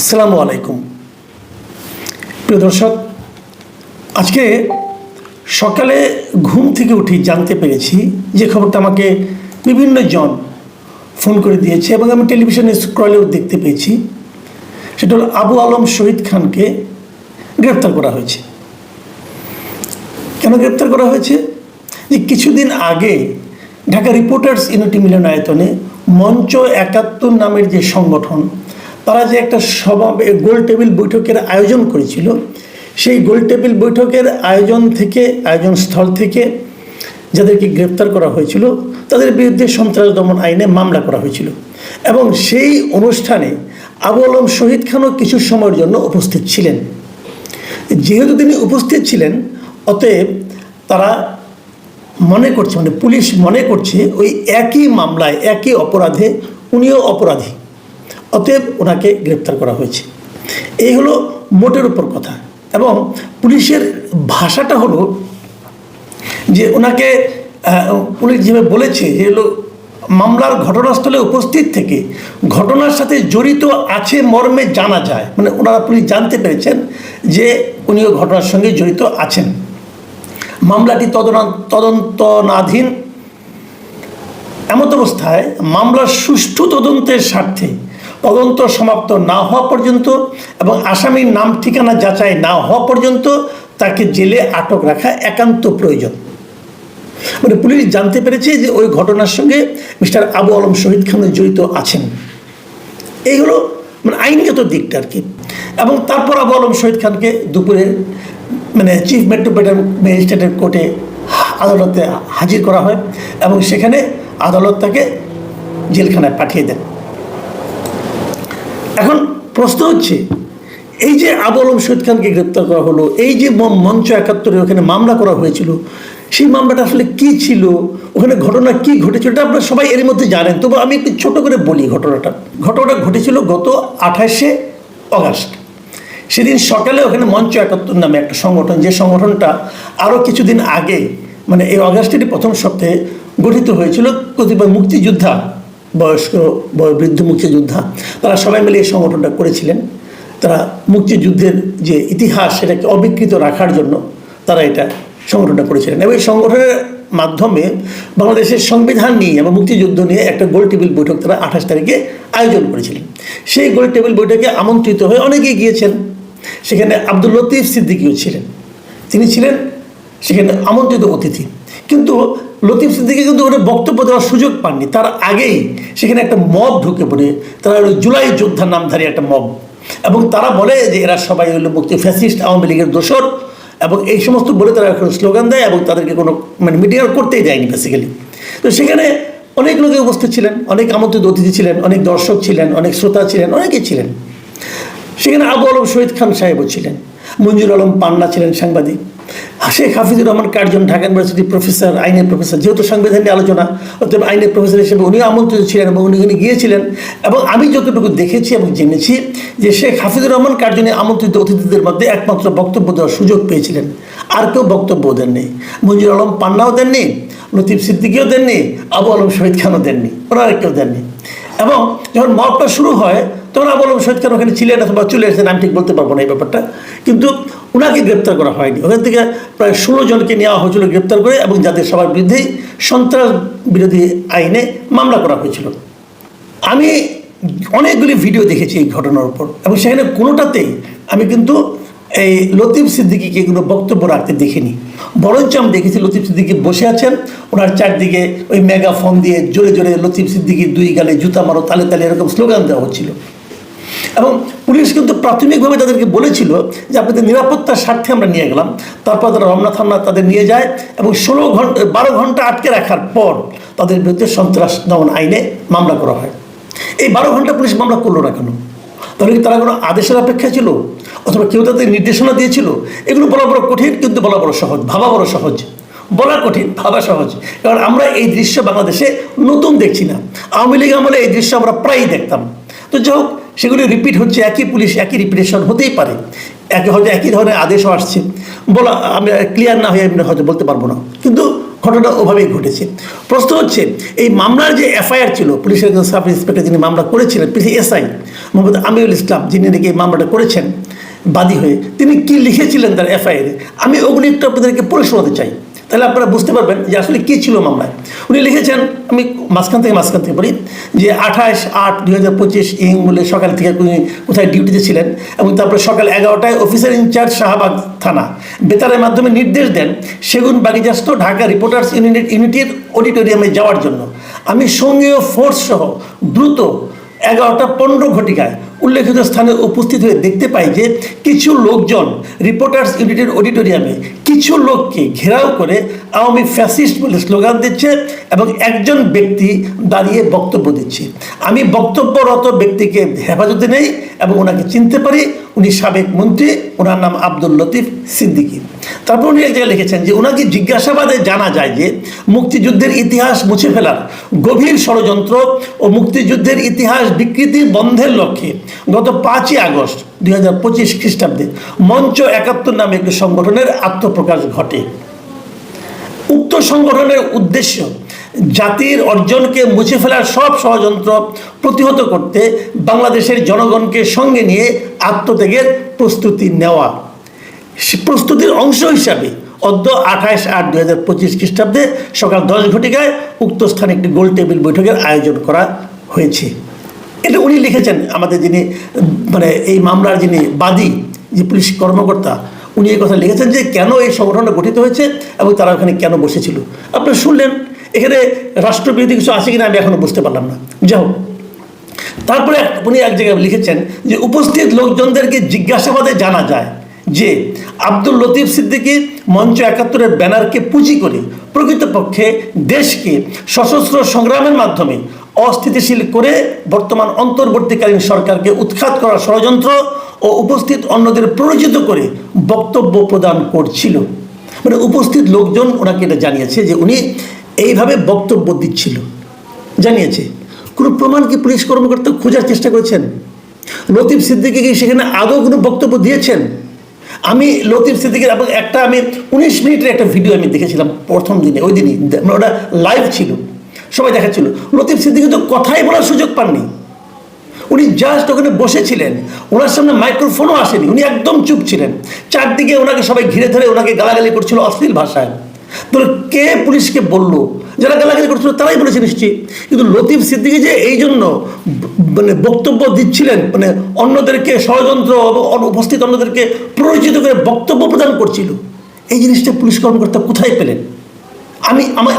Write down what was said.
আসসালামু আলাইকুম। প্রিয় দর্শক, আজকে সকালে ঘুম থেকে উঠে জানতে পেরেছি যে খবরটা আমাকে বিভিন্ন জন ফোন করে দিয়েছে এবং আমি টেলিভিশনে স্ক্রলেও দেখতে পেয়েছি। সেটা হলো আবু আলম শহীদ খানকে গ্রেপ্তার করা হয়েছে। কেন গ্রেপ্তার করা হয়েছে? যে কিছুদিন আগে ঢাকা রিপোর্টার্স ইউনিটি মিলনায়তনে মঞ্চ ৭১ নামের যে সংগঠন, তারা যে একটা গোল টেবিল বৈঠকের আয়োজন করেছিল, সেই গোল টেবিল বৈঠকের আয়োজন স্থল থেকে যাদেরকে গ্রেপ্তার করা হয়েছিল তাদের বিরুদ্ধে সন্ত্রাস দমন আইনে মামলা করা হয়েছিল এবং সেই অনুষ্ঠানে আবু আলম শহীদ খানও কিছু সময়ের জন্য উপস্থিত ছিলেন। যেহেতু তিনি উপস্থিত ছিলেন, অতএব তারা পুলিশ মনে করছে ওই একই মামলায় একই অপরাধে উনিও অপরাধী, অতএব ওনাকে গ্রেপ্তার করা হয়েছে। এই হলো মোটের উপর কথা। এবং পুলিশের ভাষাটা হলো যে ওনাকে পুলিশ যেভাবে বলেছে যে হলো মামলার ঘটনাস্থলে উপস্থিত থেকে ঘটনার সাথে জড়িত আছে মর্মে জানা যায়, মানে ওনারা পুলিশ জানতে পেরেছেন যে উনিও ঘটনার সঙ্গে জড়িত আছেন। মামলাটি তদন্তনাধীন। এমত অবস্থায় মামলার সুষ্ঠু তদন্তের স্বার্থে তদন্ত সমাপ্ত না হওয়া পর্যন্ত এবং আসামির নাম ঠিকানা যাচাই না হওয়া পর্যন্ত তাকে জেলে আটক রাখা একান্ত প্রয়োজন। মানে পুলিশ জানতে পেরেছে যে ওই ঘটনার সঙ্গে মিস্টার আবু আলম শহীদ খান জড়িত আছেন। এই হলো মানে আইনগত দিকটা আর কি। এবং তারপর আবু আলম শহীদ খানকে দুপুরে চিফ মেট্রোপলিটন ম্যাজিস্ট্রেটের কোর্টে আদালতে হাজির করা হয় এবং সেখানে আদালত তাকে জেলখানায় পাঠিয়ে দেন। এখন প্রশ্ন হচ্ছে, এই যে আবু আলম শহীদ খানকে গ্রেপ্তার করা হলো, এই যে মঞ্চ ৭১ ওখানে মামলা করা হয়েছিল, সেই মামলাটা আসলে কি ছিল, ওখানে ঘটনা কি ঘটেছিল, এটা আপনারা সবাই এর মধ্যে জানেন। তবু আমি একটু ছোট করে বলি ঘটনাটা ঘটেছিল গত ২৮শে অগাস্ট। সেদিন সকালে ওখানে মঞ্চ ৭১ নামে একটা সংগঠন, যে সংগঠনটা আরও কিছুদিন আগে এই অগাস্টেরই প্রথম সপ্তাহে গঠিত হয়েছিল কতিপয় মুক্তিযোদ্ধা, বয়স্ক বৃদ্ধ মুক্তিযোদ্ধা, তারা সবাই মিলে এই সংগঠনটা করেছিলেন। তারা মুক্তিযুদ্ধের যে ইতিহাস সেটাকে অবিকৃত রাখার জন্য তারা এটা সংগঠনটা করেছিলেন এবং এই সংগঠনের মাধ্যমে বাংলাদেশের সংবিধান নিয়ে এবং মুক্তিযুদ্ধ নিয়ে একটা গোল টেবিল বৈঠক তারা ২৮ তারিখে আয়োজন করেছিলেন। সেই গোল টেবিল বৈঠকে আমন্ত্রিত হয়ে অনেকেই গিয়েছেন। সেখানে আব্দুল লতিফ সিদ্দিকীও ছিলেন, তিনি ছিলেন সেখানে আমন্ত্রিত অতিথি। কিন্তু লতিফ সিদ্দিকী কিন্তু ওখানে বক্তব্য দেওয়ার সুযোগ পাননি। তার আগেই সেখানে একটা মব ঢুকে পড়ে, তারা জুলাই যোদ্ধা নামধারী একটা মব, এবং তারা বলে যে এরা সবাই হলো ফ্যাসিস্ট আওয়ামী লীগের দোসর, এবং এই সমস্ত বলে তারা এখন স্লোগান দেয় এবং তাদেরকে কোনো মিটিং করতেই দেয়নি বেসিক্যালি। তো সেখানে অনেক লোকে উপস্থিত ছিলেন, অনেক আমন্ত্রিত অতিথি ছিলেন, অনেক দর্শক ছিলেন, অনেক শ্রোতা ছিলেন, অনেকেই ছিলেন। সেখানে আবু আলম শহীদ খান সাহেবও ছিলেন, মঞ্জুর আলম পান্না ছিলেন সাংবাদিক, শেখ হাফিজুর রহমান কার্জন ঢাকা ইউনিভার্সিটির প্রফেসর, আইনের প্রফেসর, যেহেতু সংবিধান নিয়ে আলোচনা, অর্থাৎ আইনের প্রফেসর হিসেবে উনিও আমন্ত্রিত ছিলেন এবং উনি গিয়েছিলেন। এবং আমি যতটুকু দেখেছি এবং জেনেছি যে শেখ হাফিজুর রহমান কার্জনে আমন্ত্রিত অতিথিদের মধ্যে একমাত্র বক্তব্য দেওয়ার সুযোগ পেয়েছিলেন, আর কেউ বক্তব্য দেননি। মঞ্জুর আলম পান্নাও দেননি, লতিফ সিদ্দিকীও দেননি, আবু আলম শহীদ খানও দেননি, ওনারা কেউ দেননি। এবং যখন মবটা শুরু হয় তখন আবু আলম শহীদ খান ওখানে ছিলেন অথবা চলে এসেছেন, আমি ঠিক বলতে পারবো না এই ব্যাপারটা। কিন্তু ওনাকে গ্রেপ্তার করা হয়নি। ওখান থেকে প্রায় ১৬ জনকে নেওয়া হয়েছিল গ্রেপ্তার করে, এবং যাদের সবার বিরুদ্ধেই সন্ত্রাস বিরোধী আইনে মামলা করা হয়েছিল। আমি অনেকগুলি ভিডিও দেখেছি এই ঘটনার উপর, এবং সেখানে কোনোটাতেই আমি কিন্তু এই লতিফ সিদ্দিকীকে কোনো বক্তব্য রাখতে দেখিনি। বরঞ্চ আমি দেখেছি লতিফ সিদ্দিকী বসে আছেন, ওনার চারদিকে ওই মেগাফোন দিয়ে জোরে জোরে লতিফ সিদ্দিকীর দুই গালে জুতা মারো, তালে তালে এরকম স্লোগান দেওয়া হচ্ছিল। এবং পুলিশ কিন্তু প্রাথমিকভাবে তাদেরকে বলেছিল যে আপনাদের নিরাপত্তার স্বার্থে আমরা নিয়ে গেলাম। তারপর তারা রমনা থানা তাদের নিয়ে যায় এবং 12 ঘন্টা আটকে রাখার পর তাদের বিরুদ্ধে সন্ত্রাস দমন আইনে মামলা করা হয়। এই 12 ঘন্টা পুলিশ মামলা করলো না কেন? তাহলে কি তারা কোনো আদেশের অপেক্ষা ছিল, অথবা কেউ তাদের নির্দেশনা দিয়েছিল? এগুলো বলা বড় কঠিন, কিন্তু বলা বড় সহজ, ভাবা বড় সহজ। বলা কঠিন, ভাবা সহজ, কারণ আমরা এই দৃশ্য বাংলাদেশে নতুন দেখছি না। আওয়ামী লীগ আমলে এই দৃশ্য আমরা প্রায়ই দেখতাম। তো যাই হোক, সেগুলি রিপিট হচ্ছে, একই পুলিশ একই রিপিটেশন হতেই পারে, হয়তো একই ধরনের আদেশও আসছে। বলা আমি ক্লিয়ার না হয়ে হয়তো বলতে পারবো না, কিন্তু ঘটনা ওভাবেই ঘটেছে। প্রশ্ন হচ্ছে, এই মামলার যে এফআইআর ছিল, পুলিশের একজন সাব ইন্সপেক্টর যিনি মামলা করেছিলেন, এসআই মোহাম্মদ আমিরুল ইসলাম, যিনি নাকি এই মামলাটা করেছেন বাদী হয়ে, তিনি কি লিখেছিলেন তার এফআইআরে, আমি ওগুলি একটু আপনাদেরকে পড়ে শোনাতে চাই, তাহলে আপনারা বুঝতে পারবেন যে আসলে কী ছিল মামলায়। উনি লিখেছেন, আমি মাঝখান থেকে পড়ি, যে 28/8/2025 বলে সকাল থেকে উনি কোথায় ডিউটিতে ছিলেন, এবং তারপরে সকাল 11টায় অফিসার ইনচার্জ শাহবাগ থানা বেতারের মাধ্যমে নির্দেশ দেন সেগুন বাগিচাস্থ ঢাকা রিপোর্টার্স ইউনিটির অডিটোরিয়ামে যাওয়ার জন্য। আমি সঙ্গীয় ফোর্স সহ দ্রুত 11:15 ঘটিকায় উল্লেখিত স্থানে উপস্থিত হয়ে দেখতে পাই যে কিছু লোকজন রিপোর্টার্স ইউনিটের অডিটোরিয়ামে কিছু লোককে ঘেরাও করে আওয়ামী ফ্যাসিস্ট বলে স্লোগান দিচ্ছে এবং একজন ব্যক্তি দাঁড়িয়ে বক্তব্য দিচ্ছে। আমি বক্তব্যরত ব্যক্তিকে হেফাজতে নেই এবং ওনাকে চিনতে পারি, উনি সাবেক মন্ত্রী, ওনার নাম আব্দুল লতিফ সিদ্দিকী। তারপর উনি এক জায়গায় লিখেছেন যে ওনাকে জিজ্ঞাসাবাদে জানা যায় যে মুক্তিযুদ্ধের ইতিহাস মুছে ফেলার গভীর ষড়যন্ত্র ও মুক্তিযুদ্ধের ইতিহাস বিকৃতি বন্ধের লক্ষ্যে গত 5ই আগস্ট 2025 খ্রিস্টাব্দে মঞ্চ 71 নামে একটি সংগঠনের আত্মপ্রকাশ ঘটে। উক্ত সংগঠনের উদ্দেশ্য জাতির অর্জনকে মুছে ফেলার সব ষড়যন্ত্র প্রতিহত করতে বাংলাদেশের জনগণকে সঙ্গে নিয়ে আত্মত্যাগের প্রস্তুতি নেওয়া। প্রস্তুতির অংশ হিসাবে অদ্য 28/8/2025 খ্রিস্টাব্দে সকাল 10 ঘটিকায় উক্ত স্থানে একটি গোল টেবিল বৈঠকের আয়োজন করা হয়েছে। এটা উনি লিখেছেন, আমাদের যিনি এই মামলার যিনি বাদী, যে পুলিশ কর্মকর্তা, উনি এই কথা লিখেছেন যে কেন এই সংগঠনটা গঠিত হয়েছে এবং তারা ওখানে কেন বসেছিল। আপনারা শুনলেন, এখানে রাষ্ট্রবিরোধী কিছু আছে কিনা আমি এখনো বুঝতে পারলাম না। যাই হোক, তারপরে উনি এক জায়গায় লিখেছেন যে উপস্থিত লোকজনদেরকে জিজ্ঞাসাবাদে জানা যায় যে আব্দুল লতিফ সিদ্দিকী মঞ্চ 71-এর ব্যানারকে পুঁজি করে প্রকৃতপক্ষে দেশকে সশস্ত্র সংগ্রামের মাধ্যমে অস্থিতিশীল করে বর্তমান অন্তর্বর্তীকালীন সরকারকে উৎখাত করার ষড়যন্ত্র ও উপস্থিত অন্যদের প্ররোচিত করে বক্তব্য প্রদান করছিল। উপস্থিত লোকজন ওনাকে এটা জানিয়েছে যে উনি এইভাবে বক্তব্য দিচ্ছিল, জানিয়েছে। কোনো প্রমাণ কি পুলিশ কর্মকর্তা খোঁজার চেষ্টা করেছেন? লতিফ সিদ্দিকী কি সেখানে আদৌ কোনো বক্তব্য দিয়েছেন? আমি লতিফ সিদ্দিকীর এবং আমি 19 মিনিটের একটা ভিডিও আমি দেখেছিলাম প্রথম দিনে, ওই দিনই ওটা লাইভ ছিল, সবাই দেখাচ্ছিল। লতিফ সিদ্দিকী তো কথাই বলার সুযোগ পাননি, উনি জাস্ট ওখানে বসেছিলেন, ওনার সামনে মাইক্রোফোনও আসেনি, উনি একদম চুপ ছিলেন। চারদিকে ওনাকে সবাই ঘিরে ধরে ওনাকে গালাগালি করছিল অশ্লীল ভাষায়। তো কে পুলিশকে বলল? যারা গালাগালি করছিল তারাই বলেছে নিশ্চয়ই। কিন্তু লতিফ সিদ্দিকী যে এই জন্য বক্তব্য দিচ্ছিলেন, অন্যদেরকে ষড়যন্ত্র উপস্থিত অন্যদেরকে প্ররোচিত করে বক্তব্য প্রদান করছিল, এই জিনিসটা পুলিশ কর্মকর্তা কোথায় পেলেন? আমি